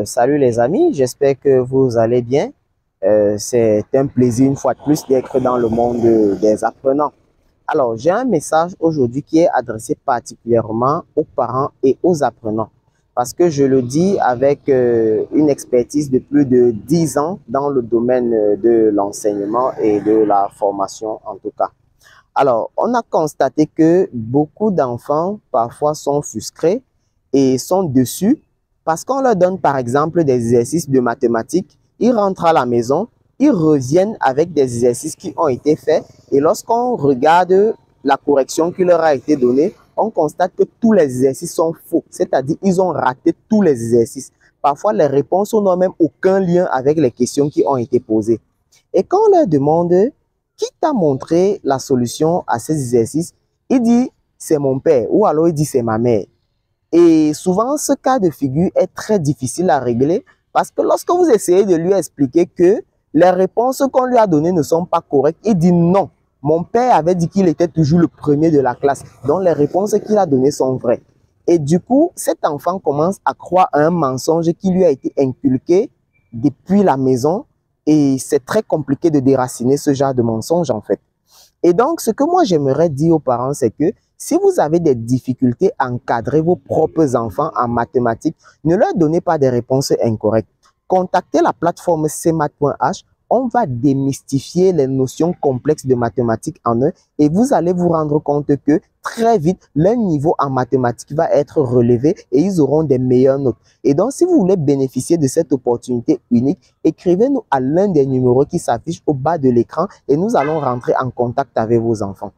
Salut les amis, j'espère que vous allez bien. C'est un plaisir une fois de plus d'être dans le monde des apprenants. Alors, j'ai un message aujourd'hui qui est adressé particulièrement aux parents et aux apprenants. Parce que je le dis avec une expertise de plus de 10 ans dans le domaine de l'enseignement et de la formation en tout cas. Alors, on a constaté que beaucoup d'enfants parfois sont frustrés et sont déçus parce qu'on leur donne par exemple des exercices de mathématiques, ils rentrent à la maison, ils reviennent avec des exercices qui ont été faits et lorsqu'on regarde la correction qui leur a été donnée, on constate que tous les exercices sont faux, c'est-à-dire ils ont raté tous les exercices. Parfois, les réponses n'ont même aucun lien avec les questions qui ont été posées. Et quand on leur demande qui t'a montré la solution à ces exercices, il dit c'est mon père ou alors il dit c'est ma mère. Et souvent, ce cas de figure est très difficile à régler parce que lorsque vous essayez de lui expliquer que les réponses qu'on lui a données ne sont pas correctes, il dit non. Mon père avait dit qu'il était toujours le premier de la classe, donc les réponses qu'il a données sont vraies. Et du coup, cet enfant commence à croire à un mensonge qui lui a été inculqué depuis la maison et c'est très compliqué de déraciner ce genre de mensonge en fait. Et donc, ce que moi j'aimerais dire aux parents, c'est que si vous avez des difficultés à encadrer vos propres enfants en mathématiques, ne leur donnez pas des réponses incorrectes. Contactez la plateforme cmath.h. On va démystifier les notions complexes de mathématiques en eux et vous allez vous rendre compte que très vite, leur niveau en mathématiques va être relevé et ils auront des meilleures notes. Et donc, si vous voulez bénéficier de cette opportunité unique, écrivez-nous à l'un des numéros qui s'affichent au bas de l'écran et nous allons rentrer en contact avec vos enfants.